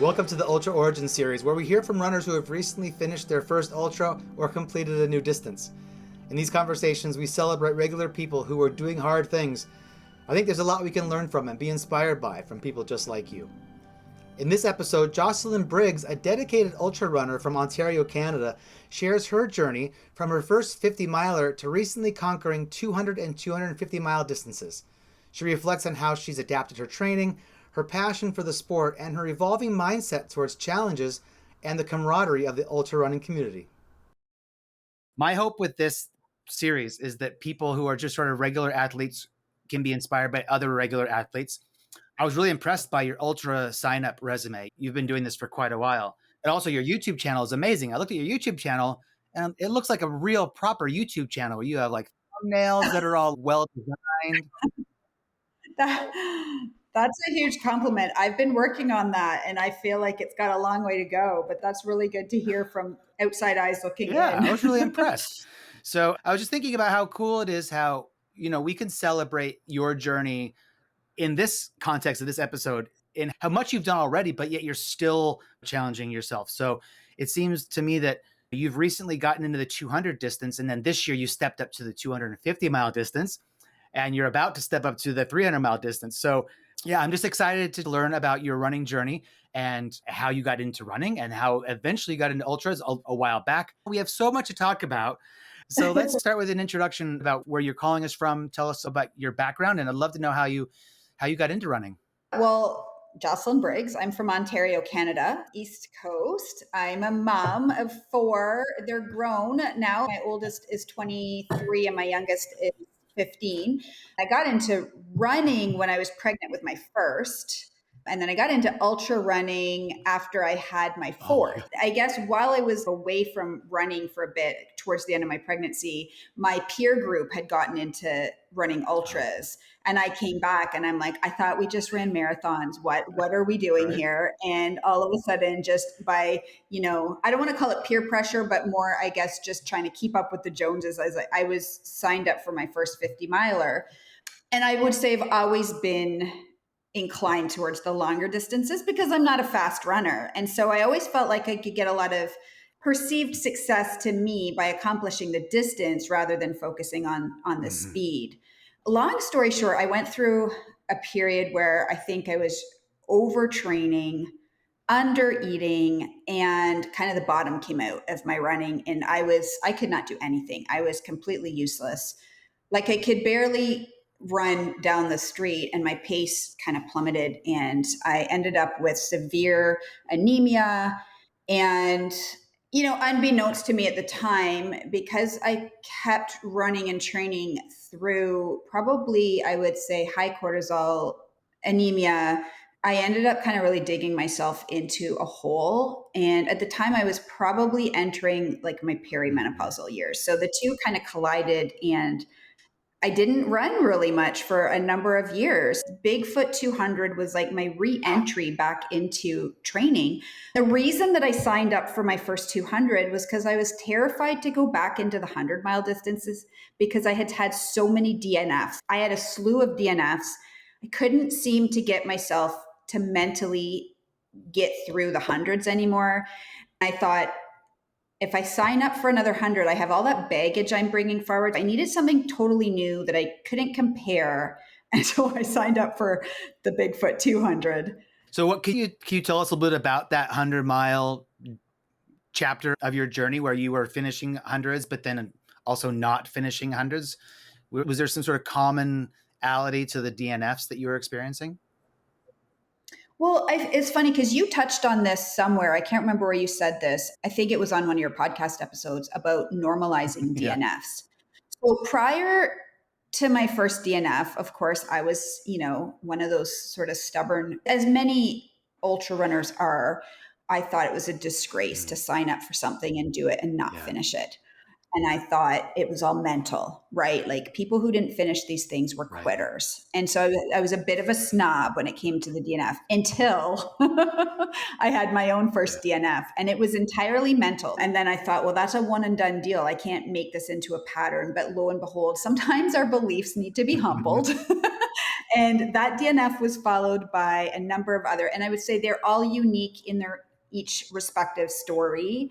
Welcome to the Ultra Origin series, where we hear from runners who have recently finished their first ultra or completed a new distance. In these conversations, we celebrate regular people who are doing hard things. I think there's a lot we can learn from and be inspired by from people just like you. In this episode, Jocelyn Briggs, a dedicated ultra runner from Ontario, Canada, shares her journey from her first 50-miler to recently conquering 200 and 250-mile distances. She reflects on how she's adapted her training, her passion for the sport, and her evolving mindset towards challenges and the camaraderie of the ultra running community. My hope with this series is that people who are just sort of regular athletes can be inspired by other regular athletes. I was really impressed by your ultra sign-up resume. You've been doing this for quite a while. And also your YouTube channel is amazing. I looked at your YouTube channel and it looks like a real proper YouTube channel. You have like thumbnails that are all well designed. That's a huge compliment. I've been working on that and I feel like it's got a long way to go, but that's really good to hear from outside eyes looking in. I was really impressed. So I was just thinking about how cool it is how, we can celebrate your journey in this context of this episode in how much you've done already, but yet you're still challenging yourself. So it seems to me that you've recently gotten into the 200 distance, and then this year you stepped up to the 250-mile distance, and you're about to step up to the 300-mile distance. So yeah, I'm just excited to learn about your running journey and how you got into running and how eventually you got into ultras a while back. We have so much to talk about. So let's start with an introduction about where you're calling us from. Tell us about your background, and I'd love to know how you got into running. Well, Jocelyn Briggs. I'm from Ontario, Canada, East Coast. I'm a mom of 4. They're grown now. My oldest is 23 and my youngest is 15. I got into running when I was pregnant with my first. And then I got into ultra running after I had my 4th. I guess while I was away from running for a bit towards the end of my pregnancy, my peer group had gotten into running ultras. And I came back and I'm like, I thought we just ran marathons. What are we doing here? And all of a sudden, just by, I don't want to call it peer pressure, but more, I guess, just trying to keep up with the Joneses, as I was signed up for my first 50-miler. And I would say I've always been inclined towards the longer distances because I'm not a fast runner. And so I always felt like I could get a lot of perceived success to me by accomplishing the distance rather than focusing on the speed. Long story short, I went through a period where I think I was overtraining, under eating, and kind of the bottom came out of my running. And I could not do anything. I was completely useless. Like I could barely run down the street and my pace kind of plummeted. And I ended up with severe anemia. And, unbeknownst to me at the time, because I kept running and training through probably, I would say, high cortisol anemia, I ended up kind of really digging myself into a hole. And at the time, I was probably entering like my perimenopausal years. So the two kind of collided, and I didn't run really much for a number of years. Bigfoot 200 was like my re-entry back into training. The reason that I signed up for my first 200 was because I was terrified to go back into the 100-mile distances because I had had so many DNFs. I had a slew of DNFs. I couldn't seem to get myself to mentally get through the hundreds anymore. I thought, if I sign up for another 100, I have all that baggage I'm bringing forward. I needed something totally new that I couldn't compare. And so I signed up for the Bigfoot 200. So what can you tell us a little bit about that 100-mile chapter of your journey where you were finishing hundreds, but then also not finishing hundreds? Was there some sort of commonality to the DNFs that you were experiencing? Well, it's funny because you touched on this somewhere. I can't remember where you said this. I think it was on one of your podcast episodes about normalizing DNFs. So prior to my first DNF, of course, I was, one of those sort of stubborn, as many ultra runners are. I thought it was a disgrace to sign up for something and do it and not finish it. And I thought it was all mental, right? Like people who didn't finish these things were quitters. And so I was a bit of a snob when it came to the DNF until I had my own first DNF, and it was entirely mental. And then I thought, well, that's a one and done deal. I can't make this into a pattern. But lo and behold, sometimes our beliefs need to be humbled. And that DNF was followed by a number of other, and I would say they're all unique in their each respective story.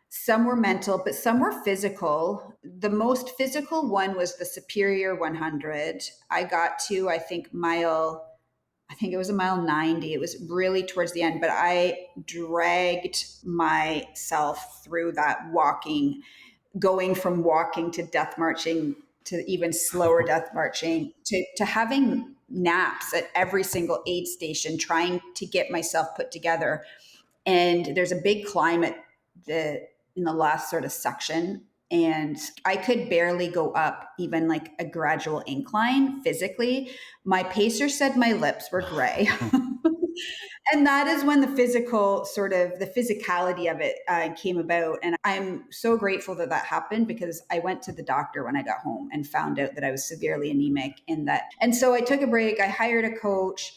Some were mental, but some were physical. The most physical one was the Superior 100. I got to, I think it was a mile 90. It was really towards the end, but I dragged myself through that walking, going from walking to death marching to even slower death marching to having naps at every single aid station, trying to get myself put together. And there's a big climb at in the last sort of section, and I could barely go up even like a gradual incline physically. My pacer said my lips were gray. And that is when the physicality of it came about. And I'm so grateful that that happened, because I went to the doctor when I got home and found out that I was severely anemic and so I took a break. I hired a coach.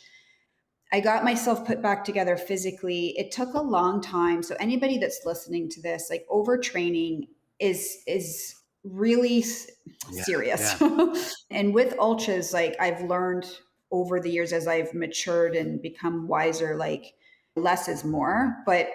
I got myself put back together physically. It took a long time. So anybody that's listening to this, like, overtraining is really serious. Yeah. And with ultras, like, I've learned over the years as I've matured and become wiser, like, less is more. But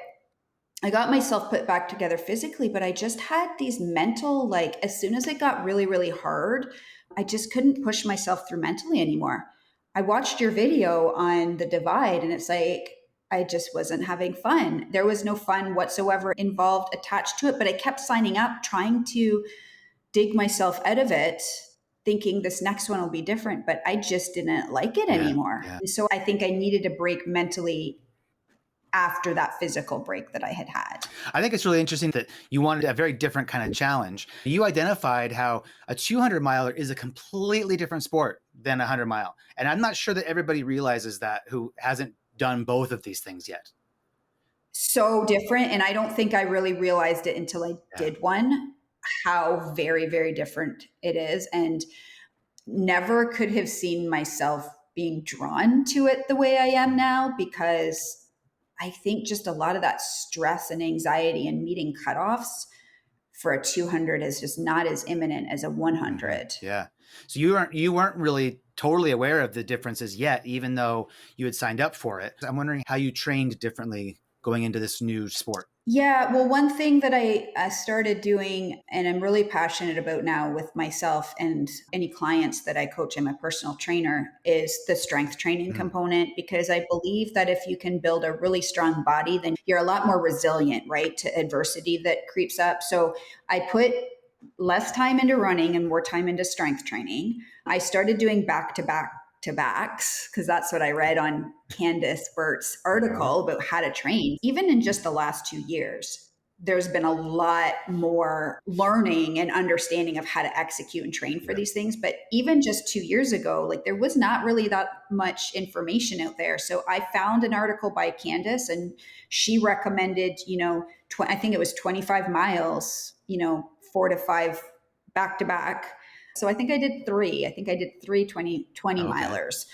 I got myself put back together physically, but I just had these mental, like, as soon as it got really, really hard, I just couldn't push myself through mentally anymore. I watched your video on the divide, and it's like, I just wasn't having fun. There was no fun whatsoever involved attached to it, but I kept signing up, trying to dig myself out of it, thinking this next one will be different, but I just didn't like it anymore. Yeah. And so I think I needed a break mentally after that physical break that I had had. I think it's really interesting that you wanted a very different kind of challenge. You identified how a 200 miler is a completely different sport than a 100 mile. And I'm not sure that everybody realizes that who hasn't done both of these things yet. So different. And I don't think I really realized it until I did one, how very, very different it is. And never could have seen myself being drawn to it the way I am now, because I think just a lot of that stress and anxiety and meeting cutoffs for a 200 is just not as imminent as a 100. Yeah. So you weren't really totally aware of the differences yet, even though you had signed up for it. I'm wondering how you trained differently going into this new sport. Yeah, well, one thing that I started doing, and I'm really passionate about now with myself and any clients that I coach, I'm a personal trainer, is the strength training component, because I believe that if you can build a really strong body, then you're a lot more resilient, right, to adversity that creeps up. So I put less time into running and more time into strength training. I started doing back-to-backs, because that's what I read on Candace Burt's article about how to train. Even in just the last 2 years, there's been a lot more learning and understanding of how to execute and train for these things. But even just 2 years ago, like, there was not really that much information out there. So I found an article by Candace, and she recommended, I think it was 25 miles, 4 to 5 back to back. So I think I did 3. I think I did 3 20 milers.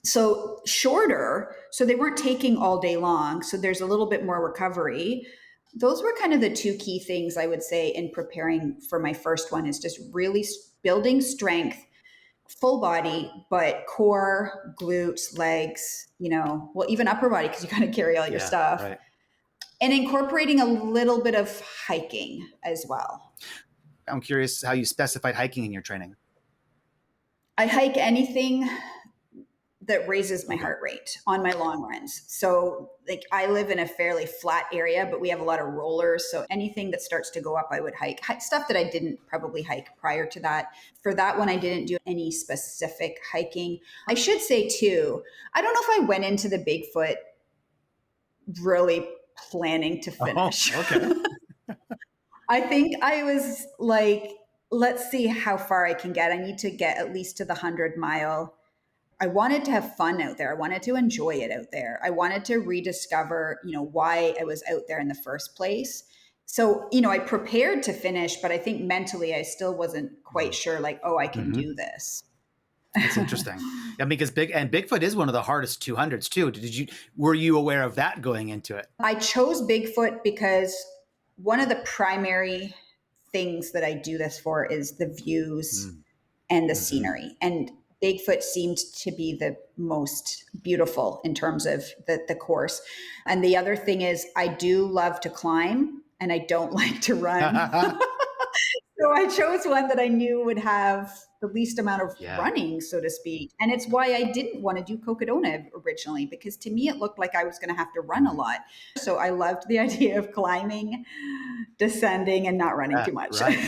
So shorter. So they weren't taking all day long. So there's a little bit more recovery. Those were kind of the two key things I would say in preparing for my first one, is just really building strength, full body, but core, glutes, legs, even upper body, because you got to carry all your stuff. Right. And incorporating a little bit of hiking as well. I'm curious how you specified hiking in your training. I hike anything that raises my heart rate on my long runs. So, like, I live in a fairly flat area, but we have a lot of rollers. So anything that starts to go up, I would hike. Stuff that I didn't probably hike prior to that. For that one, I didn't do any specific hiking. I should say too, I don't know if I went into the Bigfoot really planning to finish. Oh, okay. I think I was like, let's see how far I can get. I need to get at least to the 100 mile. I wanted to have fun out there. I wanted to enjoy it out there. I wanted to rediscover, why I was out there in the first place. So, I prepared to finish, but I think mentally I still wasn't quite sure, like, oh, I can do this. That's interesting. Yeah, because Bigfoot is one of the hardest 200s too. Were you aware of that going into it? I chose Bigfoot because one of the primary things that I do this for is the views and the scenery. And Bigfoot seemed to be the most beautiful in terms of the course. And the other thing is, I do love to climb and I don't like to run. So I chose one that I knew would have the least amount of Yeah. running, so to speak. And it's why I didn't want to do Cocodona originally, because to me it looked like I was going to have to run a lot. So I loved the idea of climbing, descending, and not running too much. Right.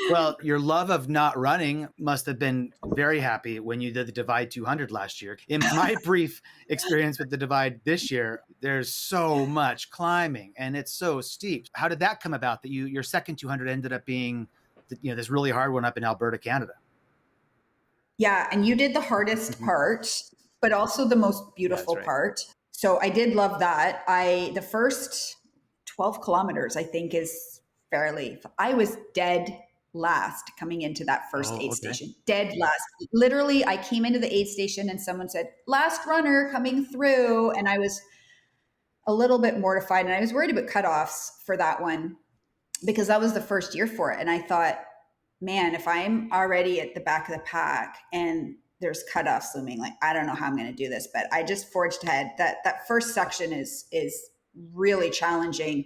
Well, your love of not running must have been very happy when you did the Divide 200 last year. In my brief experience with the Divide this year, there's so much climbing and it's so steep. How did that come about that your second 200 ended up being this really hard one up in Alberta, Canada? Yeah, and you did the hardest part, but also the most Yeah, that's beautiful right. part. So I did love that. The first 12 kilometers, I think, is fairly, I was dead last coming into that first Oh, aid okay. station. Dead last. Literally, I came into the aid station and someone said, last runner coming through. And I was a little bit mortified and I was worried about cutoffs for that one because that was the first year for it. And I thought, man, if I'm already at the back of the pack and there's cutoffs looming, like I don't know how I'm going to do this, but I just forged ahead. That first section is really challenging,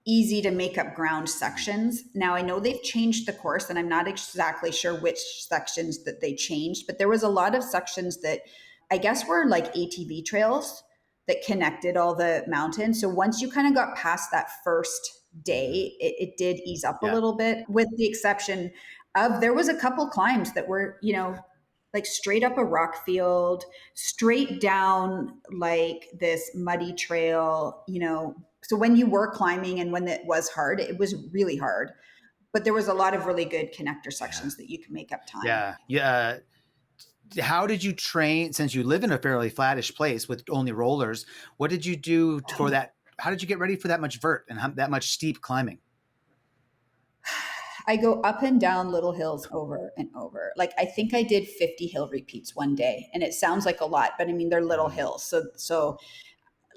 easy to make up ground sections. Now I know they've changed the course and I'm not exactly sure which sections that they changed, but there was a lot of sections that I guess were like ATV trails that connected all the mountains. So once you kind of got past that first day, it did ease up a Yeah. little bit, with the exception of there was a couple climbs that were, like straight up a rock field, straight down like this muddy trail, so when you were climbing and when it was hard, it was really hard. But there was a lot of really good connector Yeah. sections that you can make up time. Yeah. Yeah. How did you train, since you live in a fairly flattish place with only rollers? What did you do for that? How did you get ready for that much vert and that much steep climbing? I go up and down little hills over and over. Like I think I did 50 hill repeats one day, and it sounds like a lot, but I mean they're little hills. So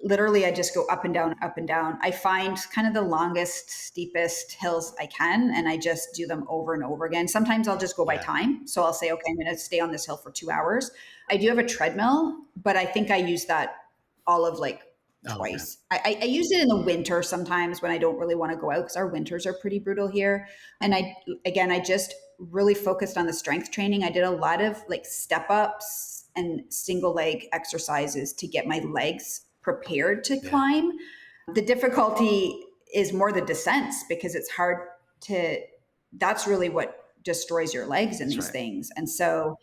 literally I just go up and down, up and down. I find kind of the longest, steepest hills I can, and I just do them over and over again. Sometimes I'll just go by Yeah. time. So I'll say, okay, I'm going to stay on this hill for 2 hours. I do have a treadmill, but I think I use that all of like Oh, okay. twice. I use it in the winter sometimes when I don't really want to go out because our winters are pretty brutal here. And I just really focused on the strength training. I did a lot of like step ups and single leg exercises to get my legs prepared to Yeah. climb. The difficulty is more the descents because it's hard to, that's really what destroys your legs in That's these right. things. And so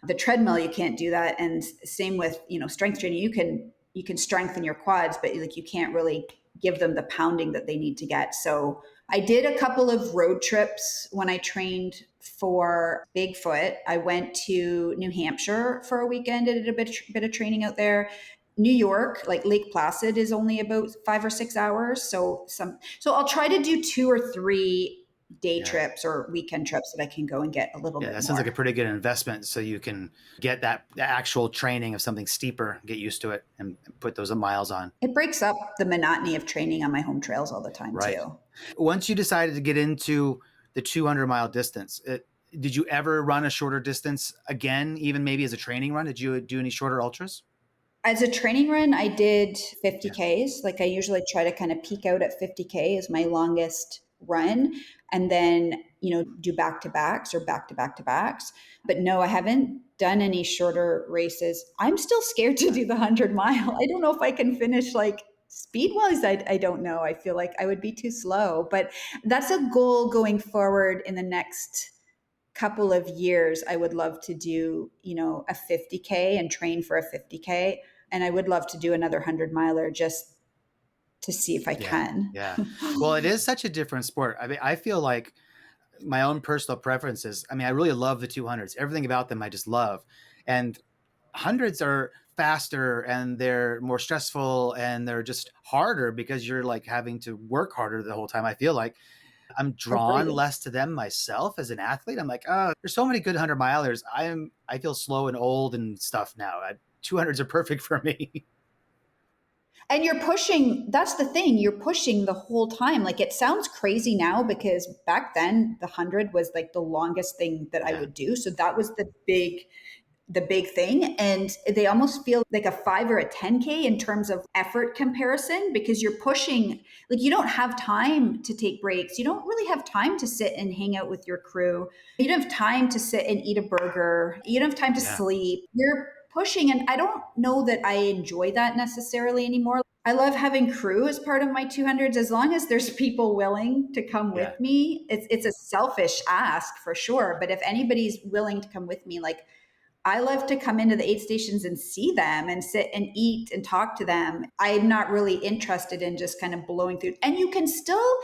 the treadmill, you can't do that. And same with, strength training, you can strengthen your quads, but like you can't really give them the pounding that they need to get. So I did a couple of road trips when I trained for Bigfoot. I went to New Hampshire for a weekend and did a bit of training out there. New York, like Lake Placid, is only about 5 or 6 hours. So I'll try to do 2 or 3 day Yeah. trips or weekend trips that I can go and get a little Yeah. bit That sounds like a more. pretty good investment. So you can get the actual training of something steeper, get used to it, and put those miles on. It breaks up the monotony of training on my home trails all the time Right. too. Once you decided to get into the 200-mile didnce, did you ever run a shorter distance again, even maybe as a training run? Did you do any shorter ultras? As a training run, I did Yeah. 50Ks. Like I usually try to kind of peak out at 50K as my longest run and then, do back to backs or back to back to backs. But no, I haven't done any shorter races. I'm still scared to do the 100 mile. I don't know if I can finish like speed wise. I don't know. I feel like I would be too slow, but that's a goal going forward in the next couple of years. I would love to do, a 50K and train for a 50K. And I would love to do another 100 miler just to see if I Yeah. can. Yeah. Well, it is such a different sport. I mean, I feel like my own personal preferences. I mean, I really love the 200s. Everything about them I just love. And hundreds are faster and they're more stressful and they're just harder because you're like having to work harder the whole time. I feel like I'm drawn Agreed. less to them myself as an athlete. I'm like, oh, there's so many good 100 milers. I feel slow and old and stuff now. 200s are perfect for me. And you're pushing, that's the thing, you're pushing the whole time. Like it sounds crazy now because back then the 100 was like the longest thing that I Yeah. would do. So that was the big thing. And they almost feel like a 5 or a 10K in terms of effort comparison because you're pushing, like you don't have time to take breaks. You don't really have time to sit and hang out with your crew. You don't have time to sit and eat a burger. You don't have time to Yeah. sleep. You're pushing. And I don't know that I enjoy that necessarily anymore. I love having crew as part of my 200s as long as there's people willing to come Yeah. with me. It's a selfish ask for sure. But if anybody's willing to come with me, like I love to come into the aid stations and see them and sit and eat and talk to them. I'm not really interested in just kind of blowing through. And you can still,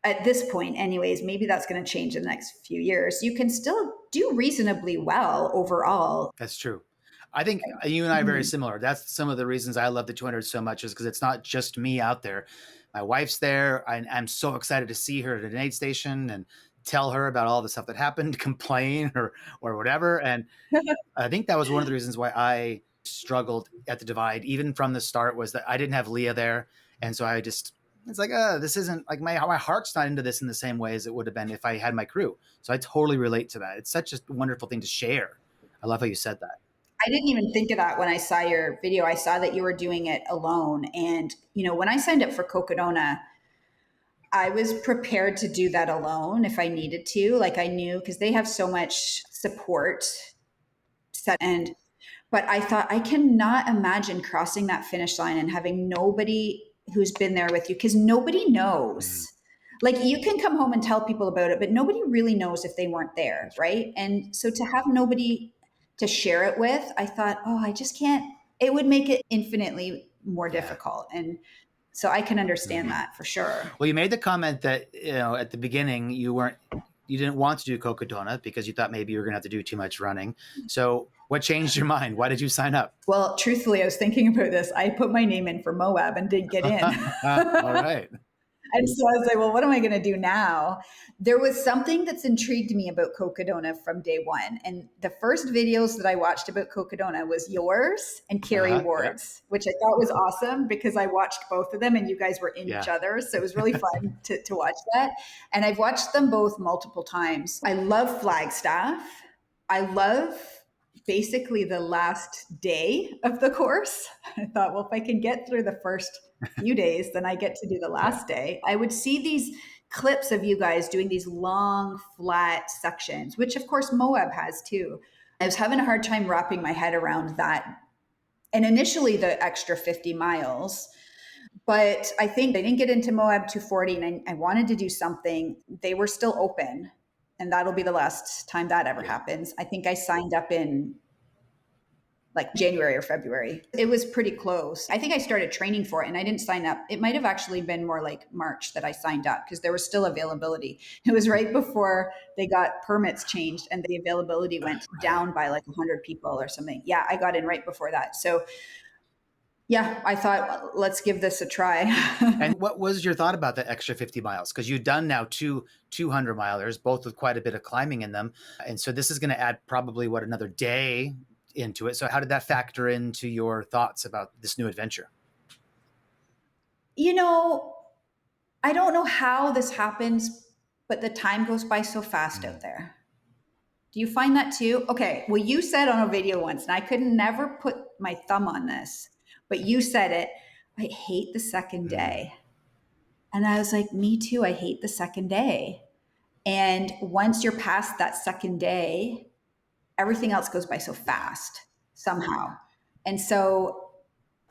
at this point, anyways, maybe that's going to change in the next few years. You can still do reasonably well overall. That's true. I think you and I are very Mhm. similar. That's some of the reasons I love the 200 so much is because it's not just me out there. My wife's there. I'm so excited to see her at an aid station and tell her about all the stuff that happened, complain or whatever. And I think that was one of the reasons why I struggled at the divide, even from the start, was that I didn't have Leah there. And so I just, it's like, this isn't like my heart's not into this in the same way as it would have been if I had my crew. So I totally relate to that. It's such a wonderful thing to share. I love how you said that. I didn't even think of that when I saw your video. I saw that you were doing it alone. And, when I signed up for Cocodona, I was prepared to do that alone if I needed to. Like I knew because they have so much support set and but I thought I cannot imagine crossing that finish line and having nobody who's been there with you because nobody Mm, knows. Like you can come home and tell people about it, but nobody really knows if they weren't there, that's right. right? And so to have nobody to share it with, I thought, oh, I just can't. It would make it infinitely more Yeah. difficult, and so I can understand Mhm. that for sure. Well, you made the comment that, at the beginning, you didn't want to do Cocodona because you thought maybe you were going to have to do too much running. So what changed your mind? Why did you sign up? Well, truthfully, I was thinking about this. I put my name in for Moab and didn't get in. All right. And so I was like, well, what am I going to do now? There was something that's intrigued me about Cocodona from day one. And the first videos that I watched about Cocodona was yours and Carrie Yeah. Ward's, which I thought was awesome because I watched both of them and you guys were in each Yeah. other. So it was really fun to watch that. And I've watched them both multiple times. I love Flagstaff. I love basically the last day of the course. I thought, well, if I can get through the first few days, then I get to do the Yeah. last day. I would see these clips of you guys doing these long, flat sections, which of course Moab has too. I was having a hard time wrapping my head around that. And initially, the extra 50 miles. But I think they didn't get into Moab 240 and I wanted to do something. They were still open. And that'll be the last time that ever Yeah. happens. I think I signed up in like January or February. It was pretty close. I think I started training for it and I didn't sign up. It might have actually been more like March that I signed up because there was still availability. It was right before they got permits changed and the availability went Right. down by like 100 people or something. Yeah, I got in right before that. So, yeah, I thought, let's give this a try. And what was your thought about the extra 50 miles? Because you've done now two 200 milers, both with quite a bit of climbing in them. And so this is going to add probably another day into it. So how did that factor into your thoughts about this new adventure? you know, I don't know how this happens, but the time goes by so fast Mm, out there. Do you find that too? Okay. Well, you said on a video once, and I could never put my thumb on this, but you said it. I hate the second mm, day. And I was like, me too. I hate the second day. And once you're past that second day, everything else goes by so yeah. fast somehow. And so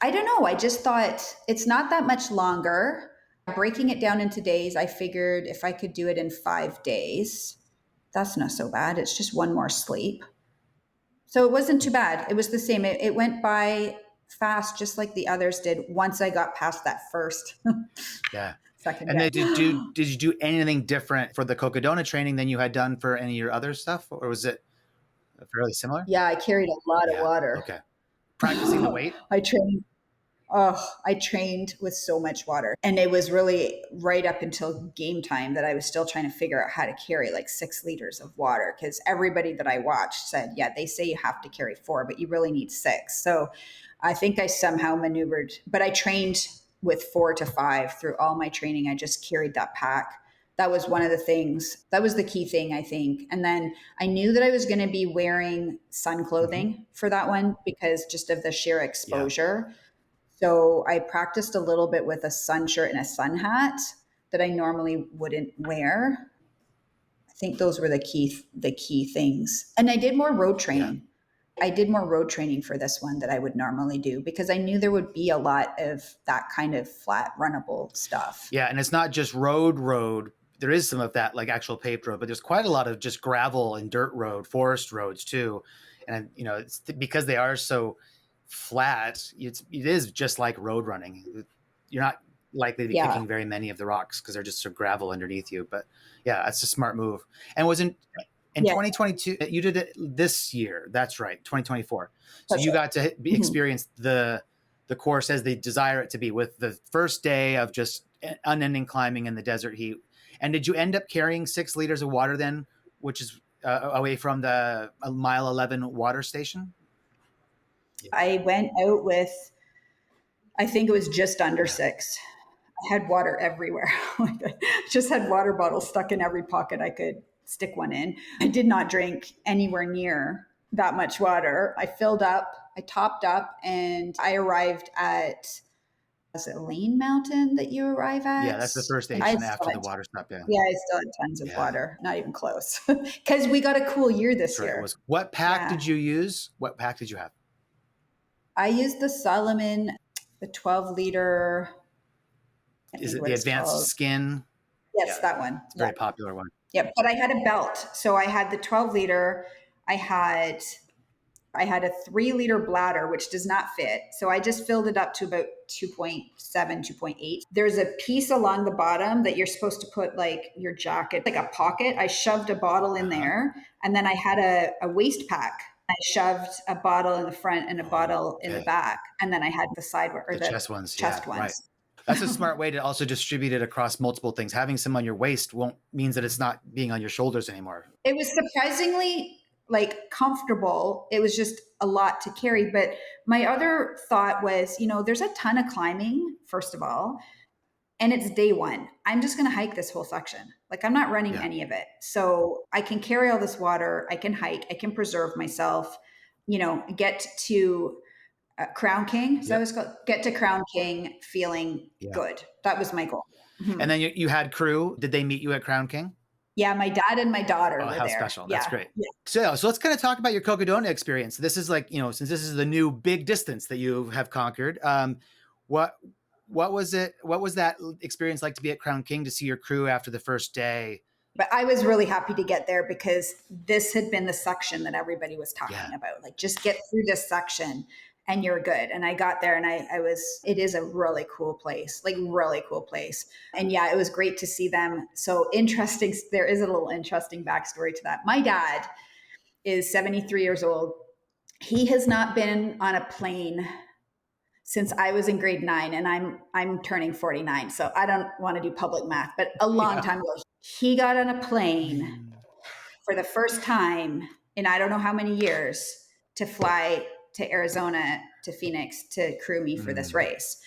I don't know. I just thought it's not that much longer. Breaking it down into days, I figured if I could do it in 5 days, that's not so bad. It's just one more sleep. So it wasn't too bad. It was the same. It went by fast, just like the others did. Once I got past that first Yeah. second And day. then did you do anything different for the Cocodona training than you had done for any of your other stuff? Or was it fairly similar? Yeah, I carried a lot of Yeah. water. Okay. Practicing the weight? I trained. Oh, I trained with so much water. And it was really right up until game time that I was still trying to figure out how to carry like 6 liters of water because everybody that I watched said, yeah, they say you have to carry 4, but you really need 6. So I think I somehow maneuvered, but I trained with 4 to 5 through all my training. I just carried that pack. That was one of the things. That was the key thing, I think. And then I knew that I was going to be wearing sun clothing for that one because just of the sheer Yeah. exposure. So I practiced a little bit with a sun shirt and a sun hat that I normally wouldn't wear. I think those were the key things. And I did more road Yeah. training. I did more road training for this one that I would normally do because I knew there would be a lot of that kind of flat runnable stuff. Yeah. And it's not just road. There is some of that, like actual paved road, but there's quite a lot of just gravel and dirt road, forest roads too. And, it's because they are so flat, it is just like road running. You're not likely to be Yeah. kicking very many of the rocks because they're just sort of gravel underneath you. But yeah, that's a smart move. And wasn't in Yeah. 2022, you did it this year. That's right, 2024. So That's you right. got to experience the course as they desire it to be, with the first day of just unending climbing in the desert heat. And did you end up carrying 6 liters of water then, which is away from the mile 11 water station? I went out with, I think it was just under Yeah. 6. I had water everywhere. Just had water bottles stuck in every pocket I could stick one in. I did not drink anywhere near that much water. I filled up, I topped up, and I arrived at, was it Lane Mountain that you arrive Yeah, at? that's the first And I station still after the had, water stop. Yeah. yeah, I still had tons of Yeah. water. Not even close. Because we got a cool year That's this right. It year. was. What pack Yeah. did you use? What pack did you have? I used the Solomon, the 12 liter, I Is think it what the it's advanced called. skin? Yes, Yeah, that one. it's a Yeah. very popular one. Yep. But I had a belt. So I had the 12 liter. I had I had a 3 liter bladder, which does not fit. So I just filled it up to about 2.7, 2.8. There's a piece along the bottom that you're supposed to put like your jacket, like a pocket. I shoved a bottle in Uh-huh. there. And then I had a waist pack. I shoved a bottle in the front and a Oh, bottle in the okay. back. And then I had the side or The the chest ones. Yeah, chest right. ones. That's a smart way to also distribute it across multiple things. Having some on your waist won't means that it's not being on your shoulders anymore. It was surprisingly like comfortable. It was just a lot to carry. But my other thought was, there's a ton of climbing, first of all, and it's day one. I'm just going to hike this whole section. Like I'm not running Yeah. any of it. So I can carry all this water. I can hike. I can preserve myself, get to Crown King. So I Yep. was called, get to Crown King feeling Yeah. good. That was my goal. And Mhm. then you had crew. Did they meet you at Crown King? Yeah, my dad and my daughter Oh, were how there. special. That's Yeah. great. Yeah. So let's kind of talk about your Cocodona experience. This is like, since this is the new big distance that you have conquered, what what was it? What was that experience like to be at Crown King, to see your crew after the first day? But I was really happy to get there because this had been the section that everybody was Yeah. talking about. Like, just get through this section and you're good. And I got there and it is a really cool place, like, really cool place. And yeah, it was great to see them. So interesting. There is a little interesting backstory to that. My dad is 73 years old. He has not been on a plane since I was in grade 9, and I'm turning 49. So I don't want to do public math, but a long Yeah. time ago, he got on a plane for the first time in I don't know how many years to fly to Arizona, to Phoenix, to crew me for this race.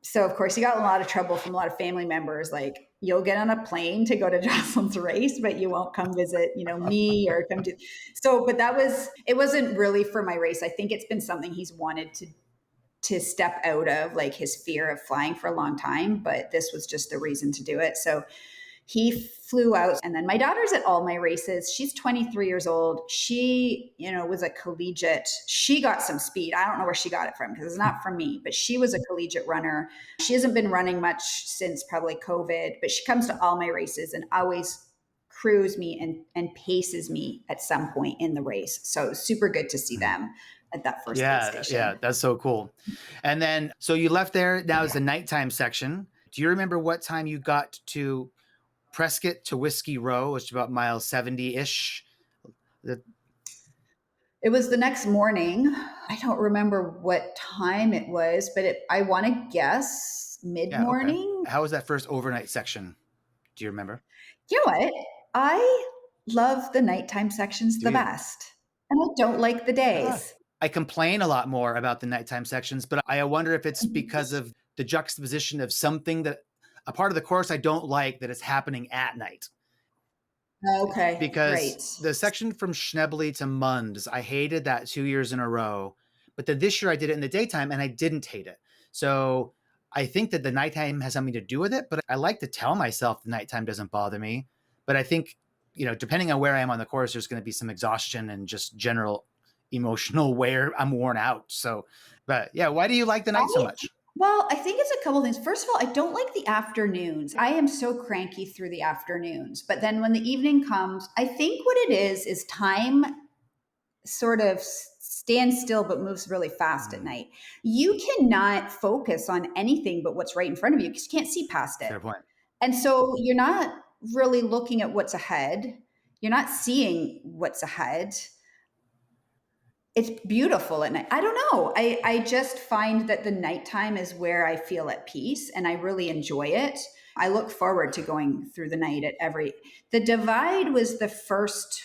So of course he got in a lot of trouble from a lot of family members, like, you'll get on a plane to go to Jocelyn's race, but you won't come visit, me or come to. So, but it wasn't really for my race. I think it's been something he's wanted to step out of, like his fear of flying, for a long time, but this was just the reason to do it. So he flew out. And then my daughter's at all my races. She's 23 years old. She, was a collegiate. She got some speed. I don't know where she got it from because it's not from me, but she was a collegiate runner. She hasn't been running much since probably COVID, but she comes to all my races and always crews me and paces me at some point in the race. So super good to see them at that first aid station. Yeah, that's so cool. And then, so you left there. Now is the nighttime section. Do you remember what time you got to Prescott to Whiskey Row, which is about mile 70-ish? It was the next morning. I don't remember what time it was, but I want to guess mid Yeah, okay. morning. How was that first overnight section? Do you remember? You know what? I love the nighttime sections Do the you? best, and I don't like the Ah, days. I complain a lot more about the nighttime sections, but I wonder if it's because of the juxtaposition of something that a part of the course I don't like that is happening at night. Okay, Because right. the section from Schnebly to Munds, I hated that 2 years in a row. But then this year I did it in the daytime and I didn't hate it. So I think that the nighttime has something to do with it, but I like to tell myself the nighttime doesn't bother me. But I think, depending on where I am on the course, there's going to be some exhaustion and just general emotional wear. I'm worn out. So, but yeah, why do you like the night so I much? Well, I think it's a couple things. First of all, I don't like the afternoons. I am so cranky through the afternoons. But then when the evening comes, I think what it is time sort of stands still but moves really fast at Mm, night. You cannot focus on anything but what's right in front of you because you can't see past it. fair point. And so you're not really looking at what's ahead. You're not seeing what's ahead. It's beautiful at night. I don't know. I just find that the nighttime is where I feel at peace and I really enjoy it. I look forward to going through the night at every. The Divide was the first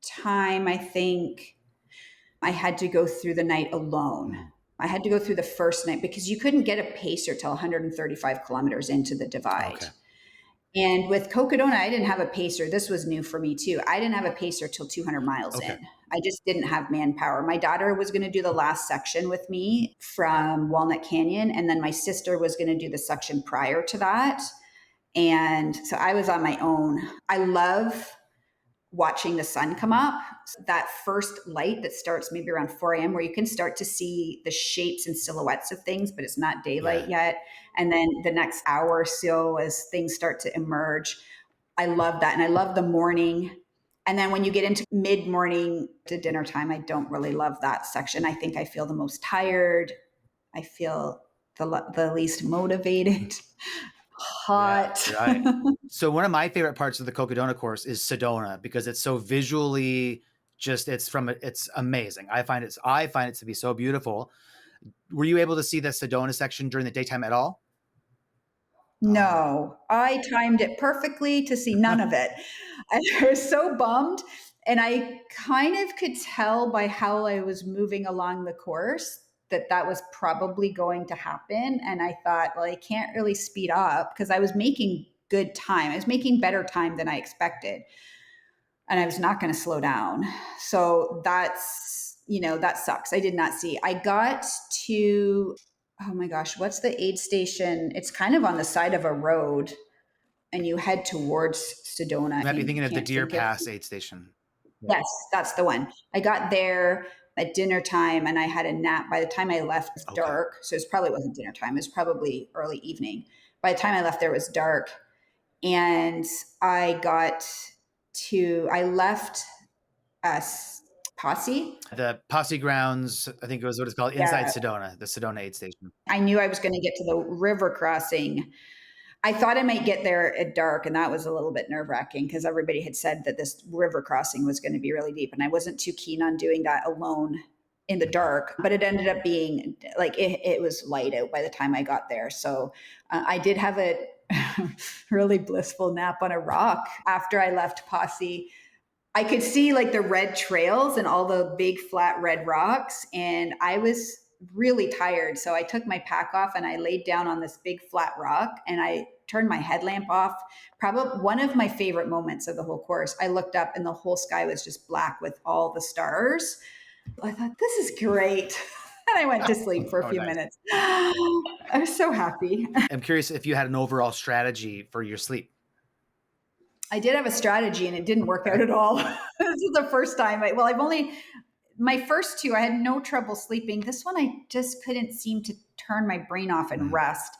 time I think I had to go through the night alone. Mm, I had to go through the first night because you couldn't get a pacer till 135 kilometers into the Divide. okay. And with Cocodona, I didn't have a pacer. This was new for me too. I didn't have a pacer till 200 miles Okay. in. I just didn't have manpower. My daughter was going to do the last section with me from Walnut Canyon, and then my sister was going to do the section prior to that. And so I was on my own. I love watching the sun come up. That first light that starts maybe around 4 a.m., where you can start to see the shapes and silhouettes of things, but it's not daylight Yeah. yet. And then the next hour or so, as things start to emerge, I love that. And I love the morning. And then when you get into mid morning to dinner time, I don't really love that section. I think I feel the most tired. I feel the least motivated, Yeah, hot. right. So one of my favorite parts of the Cocodona course is Sedona because it's so visually it's amazing. I find it to be so beautiful. Were you able to see the Sedona section during the daytime at all? Oh. No, I timed it perfectly to see none of it. And I was so bummed. And I kind of could tell by how I was moving along the course that that was probably going to happen. And I thought, well, I can't really speed up because I was making good time. I was making better time than I expected. And I was not going to slow down. So that sucks. I did not see. I got to, oh my gosh, what's the aid station? It's kind of on the side of a road and you head towards Sedona. You might be I thinking of the can't Deer think of. Pass aid station. Yeah. Yes, that's the one. I got there at dinner time and I had a nap. By the time I left, it was Okay. dark. So it probably wasn't dinner time. It was probably early evening. By the time I left there, it was dark. And I left us Posse. The Posse Grounds, I think it was what it's called, inside Yeah. Sedona, the Sedona aid station. I knew I was going to get to the river crossing. I thought I might get there at dark, and that was a little bit nerve wracking because everybody had said that this river crossing was going to be really deep, and I wasn't too keen on doing that alone in the dark. But it ended up being like it was light out by the time I got there. So I did have a really blissful nap on a rock after I left Posse. I could see like the red trails and all the big flat red rocks. And I was really tired. So I took my pack off and I laid down on this big flat rock and I turned my headlamp off. Probably one of my favorite moments of the whole course. I looked up and the whole sky was just black with all the stars. I thought, this is great. And I went to sleep for a Oh, few nice. minutes. I was so happy. I'm curious if you had an overall strategy for your sleep. I did have a strategy and it didn't work out at all. This is the first time. My first two, I had no trouble sleeping. This one, I just couldn't seem to turn my brain off and Mm. rest.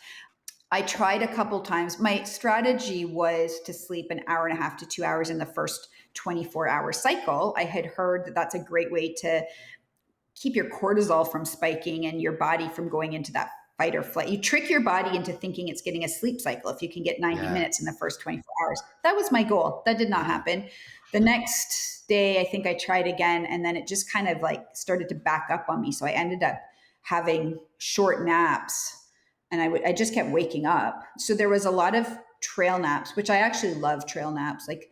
I tried a couple times. My strategy was to sleep an hour and a half to 2 hours in the first 24-hour cycle. I had heard that that's a great way to keep your cortisol from spiking and your body from going into that fight or flight. You trick your body into thinking it's getting a sleep cycle if you can get 90 Yeah. minutes in the first 24 hours. That was my goal. That did not happen. The next day, I think I tried again, and then it just kind of like started to back up on me. So I ended up having short naps, and I just kept waking up. So there was a lot of trail naps, which I actually love trail naps. Like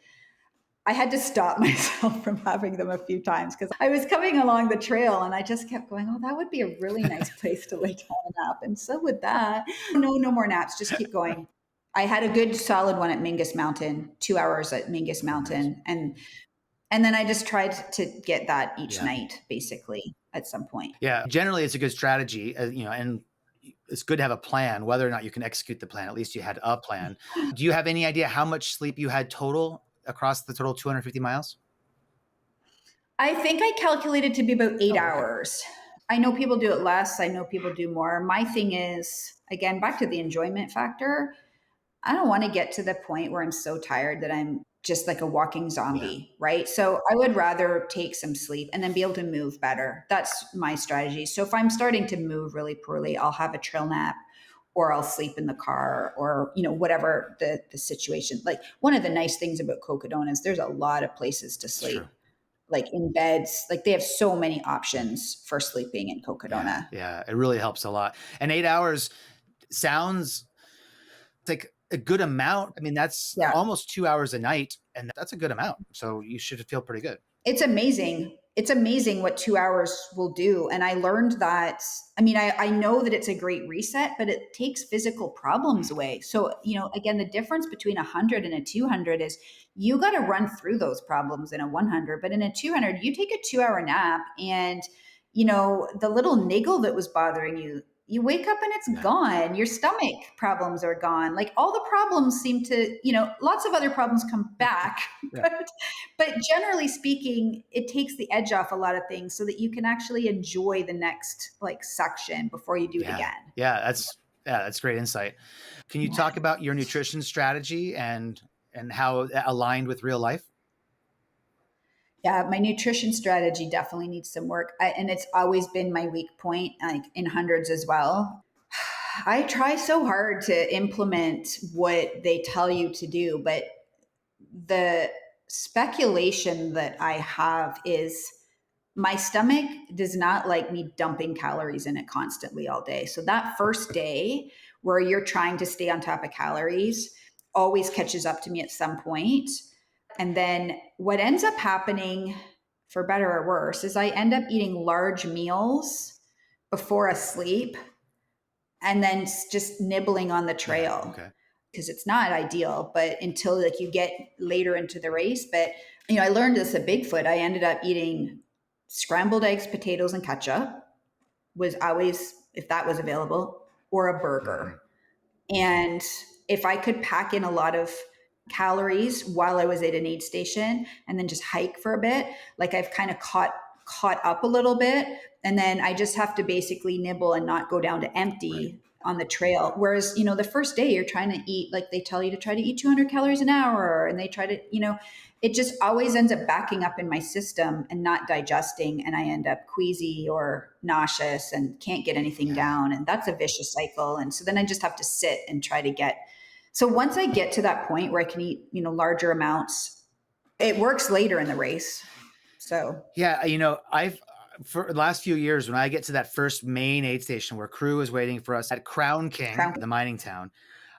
I had to stop myself from having them a few times because I was coming along the trail and I just kept going, oh, that would be a really nice place to lay down and nap. And so would that. No, no more naps. Just keep going. I had a good solid one at Mingus Mountain, 2 hours at Mingus Oh, nice. Mountain. And then I just tried to get that each Yeah. night, basically, at some point. Yeah. Generally, it's a good strategy, and it's good to have a plan. Whether or not you can execute the plan, at least you had a plan. Do you have any idea how much sleep you had total across the total 250 miles? I think I calculated to be about 8 hours. Okay. I know people do it less. I know people do more. My thing is, again, back to the enjoyment factor. I don't want to get to the point where I'm so tired that I'm just like a walking zombie, right? So I would rather take some sleep and then be able to move better. That's my strategy. So if I'm starting to move really poorly, I'll have a trail nap or I'll sleep in the car or, whatever the situation. Like one of the nice things about Cocodona is there's a lot of places to sleep. Like in beds, like they have so many options for sleeping in Cocodona. Yeah, it really helps a lot. And 8 hours sounds like a good amount. I mean, that's Yeah. almost 2 hours a night, and that's a good amount. So you should feel pretty good. It's amazing. It's amazing what 2 hours will do. And I learned that, I mean, I know that it's a great reset, but it takes physical problems away. So, again, the difference between 100 and a 200 is you got to run through those problems in a 100. But in a 200, you take a 2 hour nap and, the little niggle that was bothering you, you wake up and it's gone. Your stomach problems are gone. Like all the problems seem to, lots of other problems come back, but generally speaking, it takes the edge off a lot of things so that you can actually enjoy the next like section before you do it again. That's great insight. Can you talk about your nutrition strategy and how that aligned with real life? Yeah, my nutrition strategy definitely needs some work. And it's always been my weak point, like in hundreds as well. I try so hard to implement what they tell you to do, but the speculation that I have is my stomach does not like me dumping calories in it constantly all day. So that first day where you're trying to stay on top of calories always catches up to me at some point. And then what ends up happening, for better or worse, is I end up eating large meals before a sleep and then just nibbling on the trail. Okay. Because it's not ideal, but until like you get later into the race. But I learned this at Bigfoot. I ended up eating scrambled eggs, potatoes, and ketchup was always, if that was available, or a burger. And if I could pack in a lot of calories while I was at an aid station and then just hike for a bit, like I've kind of caught up a little bit. And then I just have to basically nibble and not go down to empty on the trail. Whereas, the first day you're trying to eat, like they tell you to try to eat 200 calories an hour and they try to, it just always ends up backing up in my system and not digesting. And I end up queasy or nauseous and can't get anything down. And that's a vicious cycle. And so then I just have to sit and try to so once I get to that point where I can eat, larger amounts, it works later in the race. So yeah, for the last few years, when I get to that first main aid station where crew is waiting for us at Crown King, the mining town,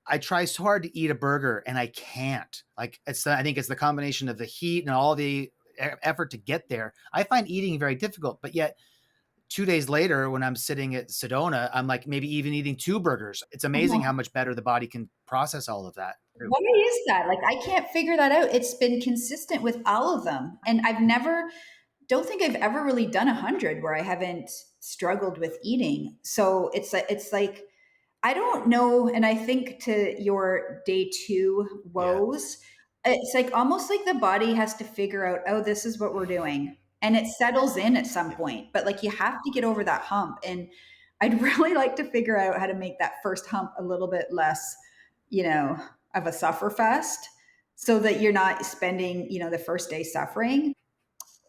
I try so hard to eat a burger and I can't. Like I think it's the combination of the heat and all the effort to get there. I find eating very difficult, but yet 2 days later, when I'm sitting at Sedona, I'm like maybe even eating 2 burgers. It's amazing how much better the body can process all of that. Why is that? Like, I can't figure that out. It's been consistent with all of them. And don't think I've ever really done 100 where I haven't struggled with eating. So it's like, I don't know. And I think to your day 2 woes, it's like almost like the body has to figure out, oh, this is what we're doing. And it settles in at some point, but like you have to get over that hump. And I'd really like to figure out how to make that first hump a little bit less, of a sufferfest so that you're not spending, the first day suffering.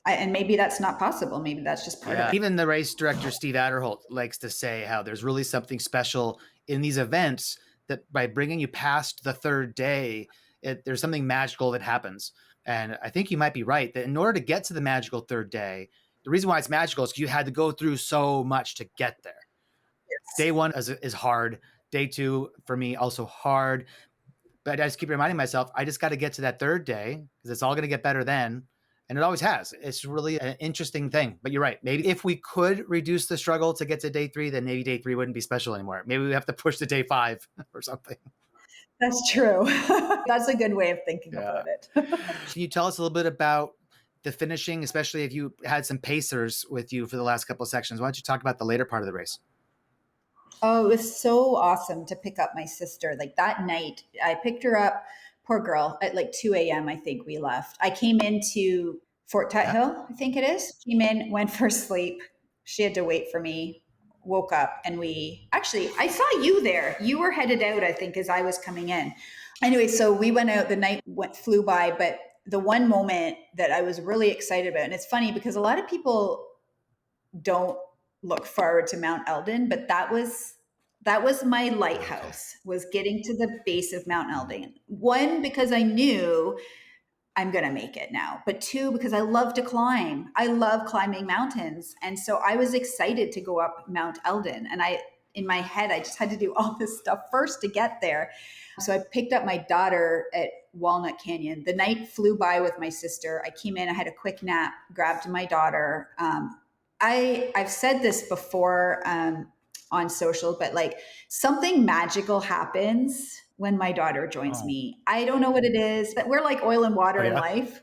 And maybe that's not possible. Maybe that's just part of it. Even the race director, Steve Adderholt, likes to say how there's really something special in these events that by bringing you past the third day, there's something magical that happens. And I think you might be right that in order to get to the magical third day, the reason why it's magical is you had to go through so much to get there. Yes. Day one is hard. Day two, for me, also hard. But I just keep reminding myself, I just got to get to that third day because it's all going to get better then. And it always has. It's really an interesting thing. But you're right. Maybe if we could reduce the struggle to get to day three, then maybe day three wouldn't be special anymore. Maybe we have to push to day 5 or something. That's true. That's a good way of thinking about it. Can you tell us a little bit about the finishing, especially if you had some pacers with you for the last couple of sections? Why don't you talk about the later part of the race? Oh, it was so awesome to pick up my sister. Like that night, I picked her up, poor girl, at like 2 a.m. I think we left. I came into Fort Tut Hill, I think it is. Came in, went for sleep. She had to wait for me, woke up, and I saw you there. You were headed out, I think, as I was coming in. Anyway, so we went out, the night flew by, but the one moment that I was really excited about, and it's funny because a lot of people don't look forward to Mount Eldon, but that was my lighthouse, was getting to the base of Mount Eldon. One, because I knew I'm going to make it now, but two, because I love to climb. I love climbing mountains. And so I was excited to go up Mount Eldon. And in my head, I just had to do all this stuff first to get there. So I picked up my daughter at Walnut Canyon. The night flew by with my sister. I came in, I had a quick nap, grabbed my daughter. I've said this before on social, but like something magical happens when my daughter joins me. I don't know what it is, but we're like oil and water in life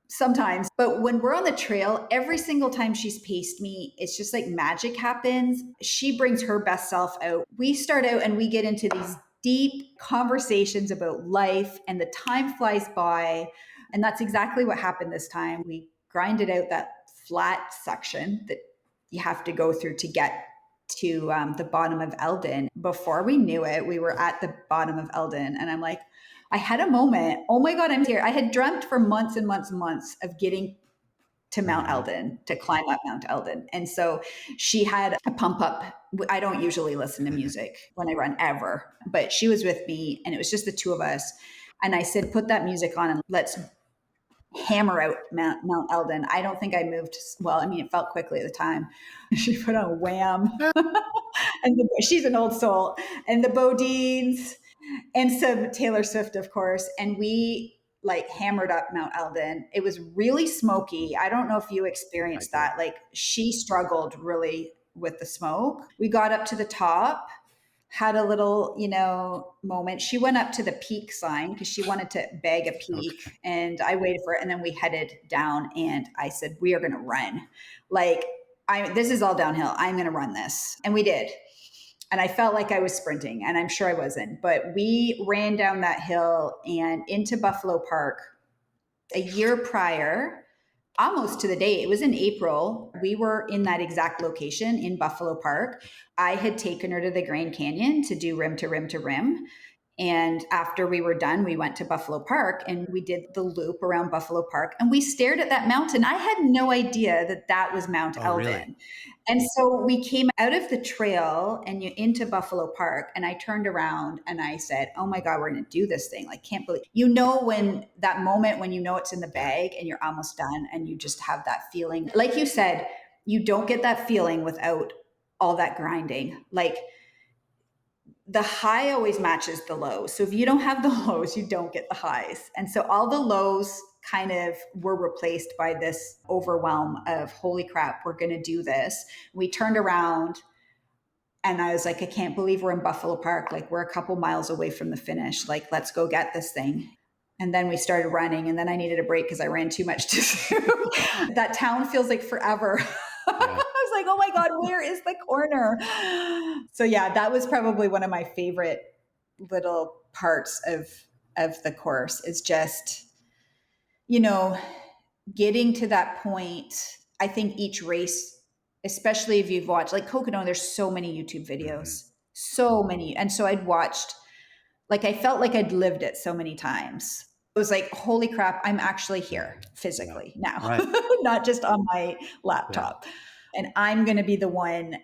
sometimes. But when we're on the trail, every single time she's paced me, it's just like magic happens. She brings her best self out. We start out and we get into these deep conversations about life, and the time flies by. And that's exactly what happened this time. We grinded out that flat section that you have to go through to get to the bottom of Eldon. Before we knew it, we were at the bottom of Eldon. And I'm like, I had a moment. Oh my God, I'm here. I had dreamt for months and months and months of getting to Mount Eldon, to climb up Mount Eldon. And so she had a pump up. I don't usually listen to music when I run ever, but she was with me and it was just the two of us. And I said, put that music on and let's hammer out Mount Eldon. I don't think I moved well. I mean, it felt quickly at the time. She put on Wham, and she's an old soul, and the Bodines, and some Taylor Swift, of course. And we like hammered up Mount Eldon. It was really smoky. I don't know if you experienced that. Like she struggled really with the smoke. We got up to the top, had a little, moment. She went up to the peak sign because she wanted to bag a peak, and I waited for it. And then we headed down, and I said, we are going to run. Like, this is all downhill. I'm going to run this. And we did. And I felt like I was sprinting, and I'm sure I wasn't, but we ran down that hill and into Buffalo Park. A year prior, almost to the day, it was in April, we were in that exact location in Buffalo Park. I had taken her to the Grand Canyon to do rim to rim to rim. And after we were done, we went to Buffalo Park and we did the loop around Buffalo Park, and we stared at that mountain. I had no idea that was Mount Eldon. Really? And so we came out of the trail and into Buffalo Park, and I turned around and I said, oh my God, we're going to do this thing. Like, can't believe, when that moment when it's in the bag and you're almost done and you just have that feeling. Like you said, you don't get that feeling without all that grinding. Like, the high always matches the low. So if you don't have the lows, you don't get the highs. And so all the lows kind of were replaced by this overwhelm of, holy crap, we're going to do this. We turned around and I was like, I can't believe we're in Buffalo Park. Like, we're a couple miles away from the finish. Like, let's go get this thing. And then we started running, and then I needed a break because I ran too much to do. That town feels like forever. I was like, oh my God, where is the corner? So yeah, that was probably one of my favorite little parts of the course, is just, getting to that point. I think each race, especially if you've watched like Coconut, there's so many YouTube videos, so many. And so I'd watched, like, I felt like I'd lived it so many times. It was like, holy crap, I'm actually here physically now, not just on my laptop. And I'm going to be the one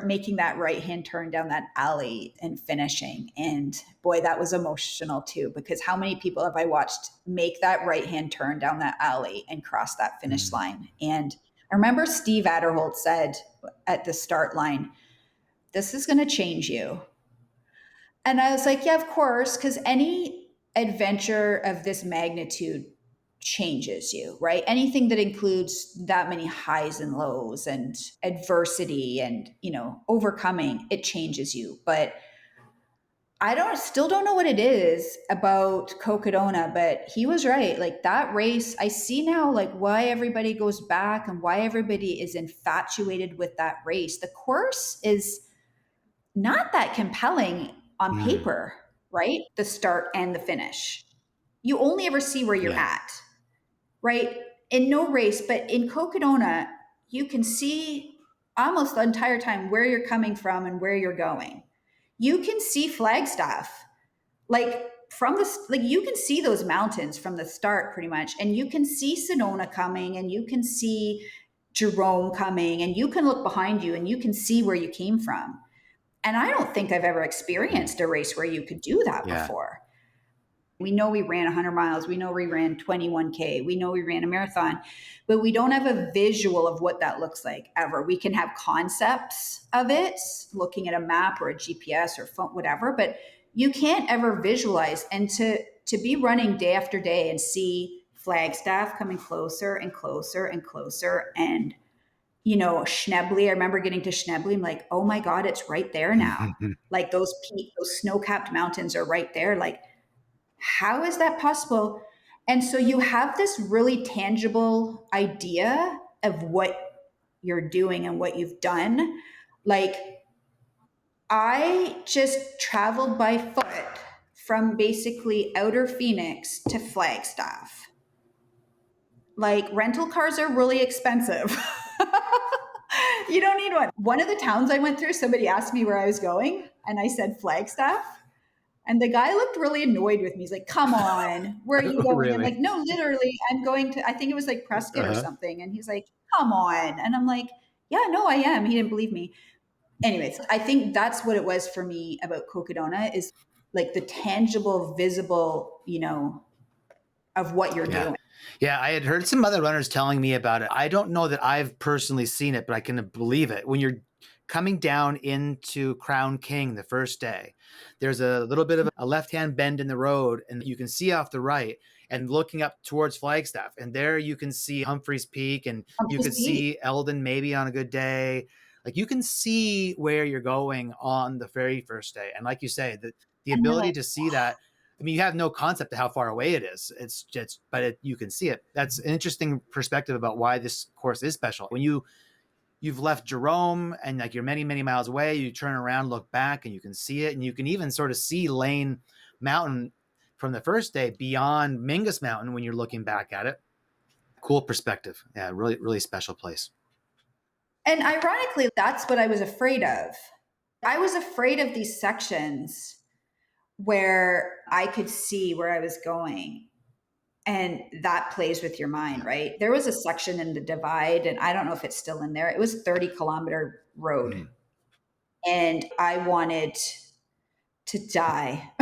making that right hand turn down that alley and finishing. And boy, that was emotional too, because how many people have I watched make that right hand turn down that alley and cross that finish Mm. line? And I remember Steve Adderholt said at the start line, "This is going to change you." And I was like, yeah, of course, because any adventure of this magnitude changes you, right? Anything that includes that many highs and lows and adversity and, overcoming, it changes you. But I still don't know what it is about Cocodona, but he was right. Like that race, I see now like why everybody goes back and why everybody is infatuated with that race. The course is not that compelling on Mm. paper, right? The start and the finish. You only ever see where you're Yeah. at, right? In no race, but in Cocodona, you can see almost the entire time where you're coming from and where you're going. You can see Flagstaff, like you can see those mountains from the start pretty much, and you can see Sedona coming, and you can see Jerome coming, and you can look behind you and you can see where you came from. And I don't think I've ever Mm. experienced a race where you could do that Yeah. before. We know we ran 100 miles. We know we ran 21K. We know we ran a marathon, but we don't have a visual of what that looks like ever. We can have concepts of it, looking at a map or a GPS or phone, whatever, but you can't ever visualize. And to be running day after day and see Flagstaff coming closer and closer and closer, and Schnebly. I remember getting to Schnebly. I'm like, oh my God, it's right there now. Like those snow-capped mountains are right there. Like, how is that possible? And so you have this really tangible idea of what you're doing and what you've done. Like, I just traveled by foot from basically outer Phoenix to Flagstaff. Like, rental cars are really expensive. You don't need one. One of the towns I went through, somebody asked me where I was going, and I said Flagstaff. And the guy looked really annoyed with me. He's like, "Come on, where are you going?" I'm Really? like, "No, literally, I'm going to, I think it was like Prescott or Uh-huh. something." And he's like, "Come on." And I'm like, "Yeah, no, I am." He didn't believe me. Anyways, I think that's what it was for me about Cocodona is like the tangible, visible, of what you're Yeah. doing. Yeah, I had heard some other runners telling me about it. I don't know that I've personally seen it, but I can believe it. When you're coming down into Crown King the first day, there's a little bit of a left-hand bend in the road, and you can see off the right and looking up towards Flagstaff. And there you can see Humphreys Peak, and you could see Eldon maybe on a good day. Like you can see where you're going on the very first day. And like you say, the And you're ability like, to see that, I mean, you have no concept of how far away it is. It's just, but you can see it. That's an interesting perspective about why this course is special. When you've left Jerome and like you're many, many miles away, you turn around, look back, and you can see it, and you can even sort of see Lane Mountain from the first day beyond Mingus Mountain when you're looking back at it. Cool perspective. Yeah, really, really special place. and ironically, that's what I was afraid of. I was afraid of these sections where I could see where I was going. And that plays with your mind, Yeah. right? There was a section in the divide, and I don't know if it's still in there. It was 30-kilometer road. Mm. And I wanted to die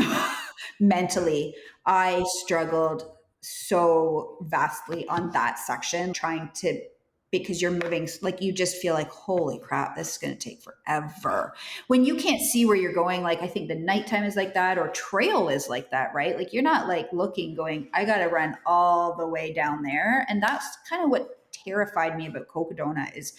mentally. I struggled so vastly on that section, trying to, because you're moving, like you just feel like, holy crap, this is going to take Yeah. forever. When you can't see where you're going, like I think the nighttime is like that, or trail is like that, right? Like you're not like looking, going, I got to run all the way down there. And that's kind of what terrified me about Cocodona is,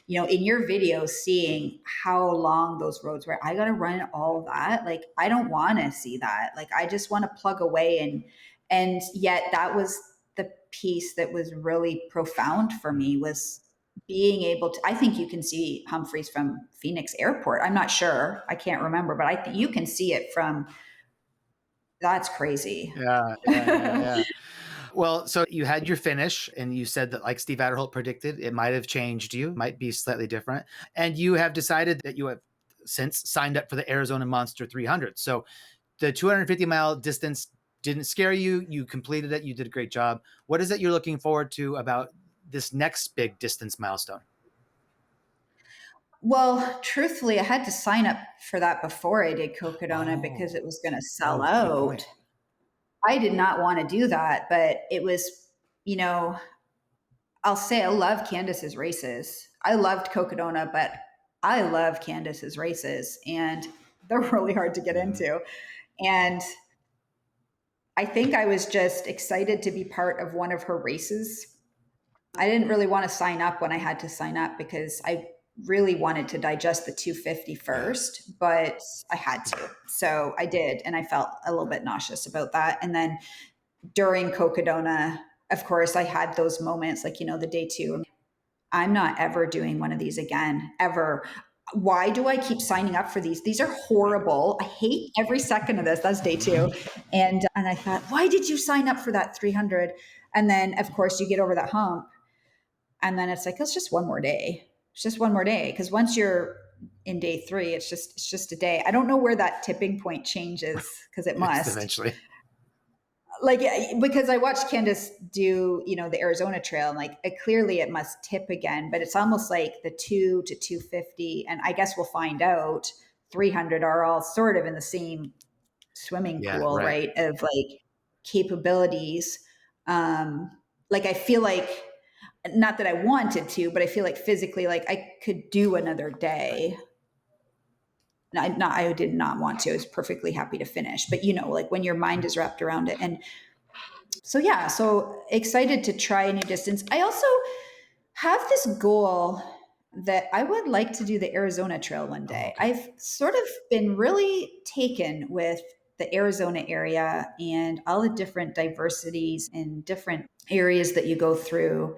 in your video, seeing how long those roads were. I got to run all that. Like, I don't want to see that. Like, I just want to plug away. And yet that was the piece that was really profound for me, was being able to, I think you can see Humphreys from Phoenix Airport. I'm not sure. I can't remember, but I think you can see it from, that's crazy. Yeah, yeah, yeah, yeah. Well, so you had your finish, and you said that, like Steve Adderholt predicted, it might have changed you, might be slightly different. And you have decided that you have since signed up for the Arizona Monster 300. So the 250-mile distance didn't scare you. You completed it. You did a great job. What is it you're looking forward to about this next big distance milestone? Well, truthfully, I had to sign up for that before I did Cocodona because it Oh, was going to sell oh, good point. out. I did not want to do that, but it was, you know, I'll say I love Candace's races. I loved Cocodona, but I love Candace's races, and they're really hard to get Mhm. into. And I think I was just excited to be part of one of her races. I didn't really want to sign up when I had to sign up because I really wanted to digest the 250 Yeah. first, but I had to. So I did, and I felt a little bit nauseous about that. And then during Cocodona, of course, I had those moments like, the day two. I'm not ever doing one of these again, ever. Why do I keep signing up for these? These are horrible. I hate every second of this. That's day two. And I thought, why did you sign up for that 300? And then, of course, you get over that hump. And then it's like, it's just one more day. It's just one more day. Because once you're in day three, it's just a day. I don't know where that tipping point changes because it Fixed must. eventually. Like, because I watched Candace do, the Arizona Trail, and like clearly it must tip again, but it's almost like the 2 to 250, and I guess we'll find out 300 are all sort of in the same swimming Yeah, pool, right. right? Of like capabilities. Um, like I feel like, not that I wanted to, but I feel like physically, like I could do another day. I did not want to. I was perfectly happy to finish, but like when your mind is wrapped around it, and so yeah, so excited to try a new distance. I also have this goal that I would like to do the Arizona Trail one Oh, day. okay. I've sort of been really taken with the Arizona area and all the different diversities and different areas that you go through.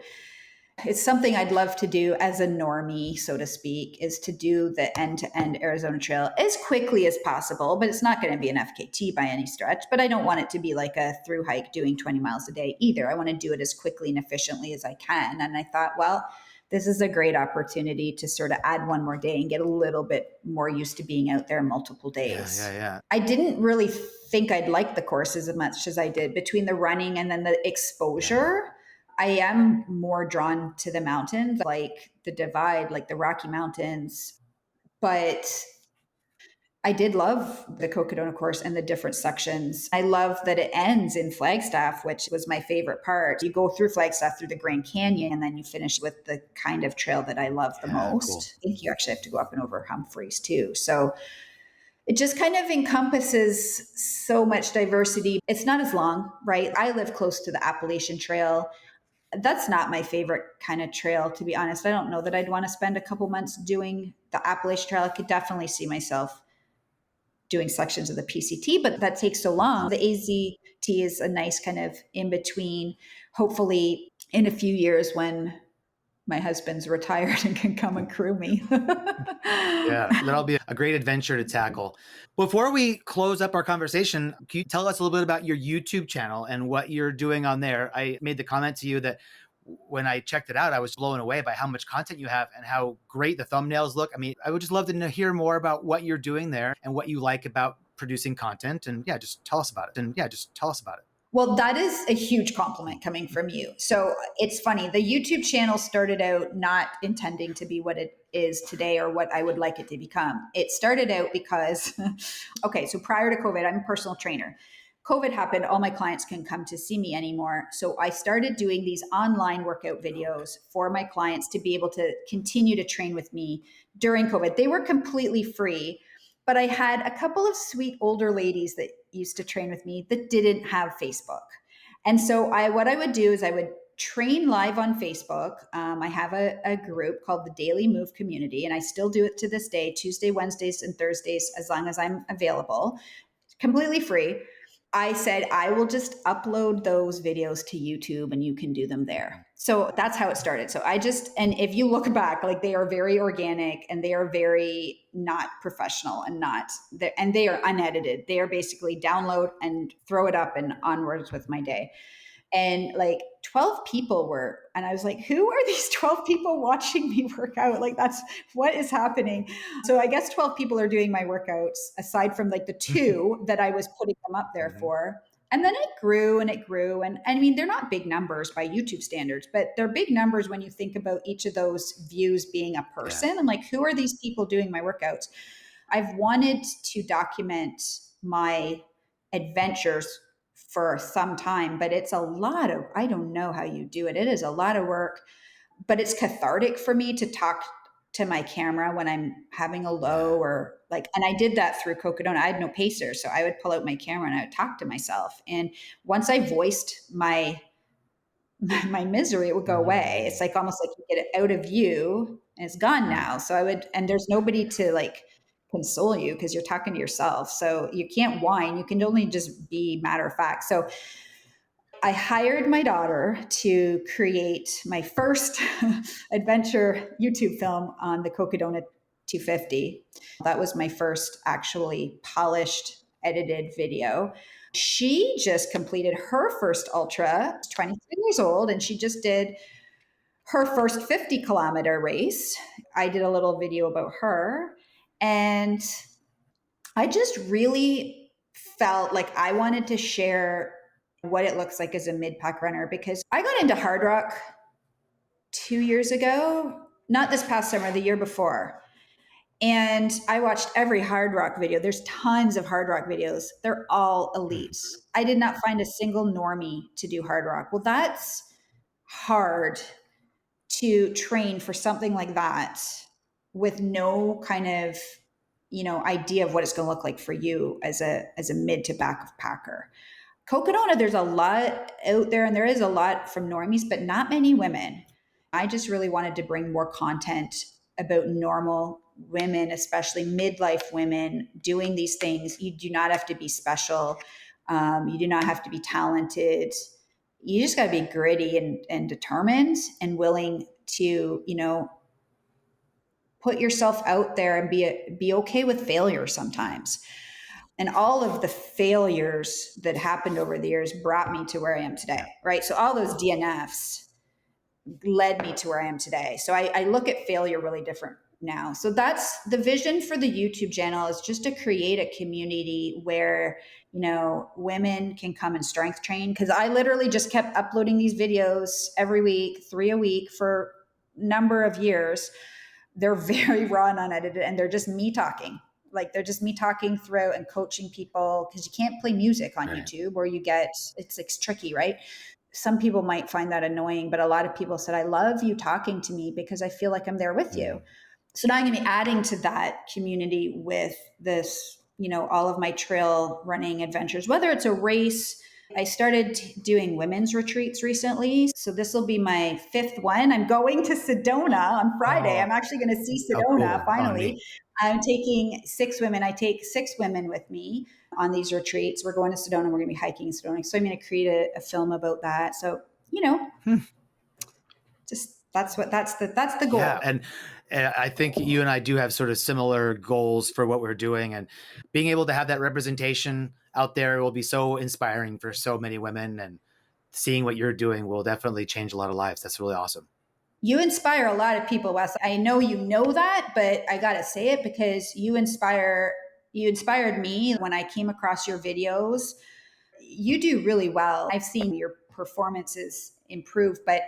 It's something I'd love to do as a normie, so to speak, is to do the end to end Arizona Trail as quickly as possible. But it's not going to be an FKT by any stretch. But I don't want it to be like a through hike doing 20 miles a day either. I want to do it as quickly and efficiently as I can. And I thought, well, this is a great opportunity to sort of add one more day and get a little bit more used to being out there multiple Yeah, yeah, days. yeah. I didn't really think I'd like the courses as much as I did between the running and then the Yeah. exposure. I am more drawn to the mountains, like the Divide, like the Rocky Mountains. But I did love the Cocodona course and the different sections. I love that it ends in Flagstaff, which was my favorite part. You go through Flagstaff through the Grand Canyon, and then you finish with the kind of trail that I love the Yeah, cool. most. I think you actually have to go up and over Humphreys too. So it just kind of encompasses so much diversity. It's not as long, right? I live close to the Appalachian Trail. That's not my favorite kind of trail, to be honest. I don't know that I'd want to spend a couple months doing the Appalachian Trail. I could definitely see myself doing sections of the PCT, but that takes so long. The AZT is a nice kind of in between. Hopefully, in a few years when my husband's retired and can come and crew me. Yeah, that'll be a great adventure to tackle. Before we close up our conversation, can you tell us a little bit about your YouTube channel and what you're doing on there? I made the comment to you that when I checked it out, I was blown away by how much content you have and how great the thumbnails look. I mean, I would just love to hear more about what you're doing there and what you like about producing content. And yeah, just tell us about it. Well, that is a huge compliment coming from you. So it's funny. The YouTube channel started out not intending to be what it is today or what I would like it to become. It started out because, okay, so prior to COVID, I'm a personal trainer. COVID happened, all my clients couldn't come to see me anymore. So I started doing these online workout videos for my clients to be able to continue to train with me during COVID. They were completely free, but I had a couple of sweet older ladies that used to train with me that didn't have Facebook. And so what I would do is I would train live on Facebook. I have a group called the Daily Move Community, and I still do it to this day, Tuesday, Wednesdays, and Thursdays, as long as I'm available, completely free. I said, I will just upload those videos to YouTube and you can do them there. So that's how it started. So and if you look back, like they are very organic and they are very not professional and they are unedited. They are basically download and throw it up and onwards with my day. And like 12 people and I was like, who are these 12 people watching me work out? Like, that's what is happening. So I guess 12 people are doing my workouts aside from like the two that I was putting them up there Mhm. for. And then it grew and it grew. And I mean, they're not big numbers by YouTube standards, but they're big numbers when you think about each of those views being a Yeah. person. I'm like, who are these people doing my workouts? I've wanted to document my adventures for some time, but it's a lot of, I don't know how you do it. It is a lot of work, but it's cathartic for me to talk to my camera when I'm having a low Yeah. or like, and I did that through Cocodona. I had no pacer. So I would pull out my camera and I would talk to myself. And once I voiced my misery, it would go away. It's like almost like you get it out of you and it's gone now. So I would, and there's nobody to like console you because you're talking to yourself. So you can't whine. You can only just be matter of fact. So I hired my daughter to create my first adventure YouTube film on the Cocodona 250. That was my first actually polished, edited video. She just completed her first ultra, 23 years old, and she just did her first 50-kilometer race. I did a little video about her. And I just really felt like I wanted to share what it looks like as a mid-pack runner because I got into hard rock 2 years ago, not this past summer, the year before. And I watched every hard rock video. There's tons of hard rock videos. They're all elites. I did not find a single normie to do hard rock. Well, that's hard to train for something like that with no kind of idea of what it's going to look like for you as a mid to back packer. Cocodona, there's a lot out there and there is a lot from normies, but not many women. I just really wanted to bring more content about normal women, especially midlife women doing these things. You do not have to be special. You do not have to be talented. You just got to be gritty and determined and willing to, put yourself out there and be okay with failure sometimes. And all of the failures that happened over the years brought me to where I am today, right? So all those DNFs led me to where I am today. So I look at failure really different now. So that's the vision for the YouTube channel, is just to create a community where, women can come and strength train. Because I literally just kept uploading these videos every week, 3 a week for a number of years. They're very raw and unedited, and they're just me talking. Like they're just me talking throughout and coaching people, because you can't play music on YouTube, or it's tricky, right? Some people might find that annoying, but a lot of people said, I love you talking to me because I feel like I'm there with you. So now I'm going to be adding to that community with this, all of my trail running adventures, whether it's a race. I started doing women's retreats recently. So this will be my 5th one. I'm going to Sedona on Friday. I'm actually going to see Sedona finally. I'm taking 6 women. I take 6 women with me on these retreats. We're going to Sedona. We're going to be hiking in Sedona. So I'm going to create a film about that. So, just that's the goal. Yeah. And I think you and I do have sort of similar goals for what we're doing, and being able to have that representation out there will be so inspiring for so many women, and seeing what you're doing will definitely change a lot of lives. That's really awesome. You inspire a lot of people, Wes. I know you know that, but I got to say it because you inspired me when I came across your videos. You do really well. I've seen your performances improve, but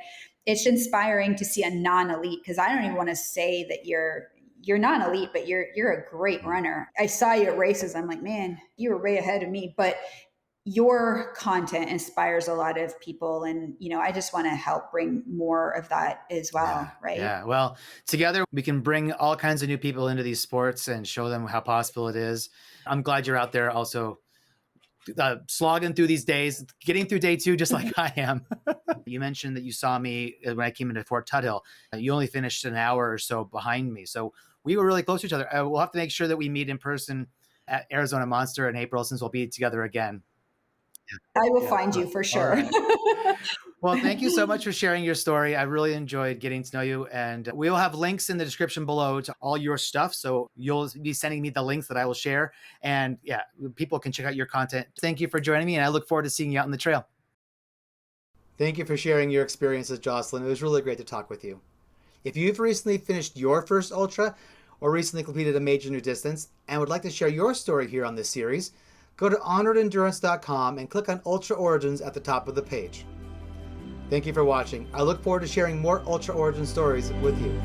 it's inspiring to see a non-elite, because I don't even want to say that you're non-elite, but you're a great runner. I saw you at races. I'm like, man, you were way ahead of me, but your content inspires a lot of people. And, I just want to help bring more of that as well. Right. Yeah. Well, together we can bring all kinds of new people into these sports and show them how possible it is. I'm glad you're out there also slogging through these days, getting through day 2, just like I am. You mentioned that you saw me when I came into Fort Tuthill. You only finished an hour or so behind me. So we were really close to each other. We'll have to make sure that we meet in person at Arizona Monster in April, since we'll be together again. I will find you for sure. Right. Well, thank you so much for sharing your story. I really enjoyed getting to know you, and we will have links in the description below to all your stuff. So you'll be sending me the links that I will share, and yeah, people can check out your content. Thank you for joining me, and I look forward to seeing you out on the trail. Thank you for sharing your experiences, Jocelyn. It was really great to talk with you. If you've recently finished your first ultra or recently completed a major new distance and would like to share your story here on this series, go to honoredendurance.com and click on Ultra Origins at the top of the page. Thank you for watching. I look forward to sharing more Ultra Origin stories with you.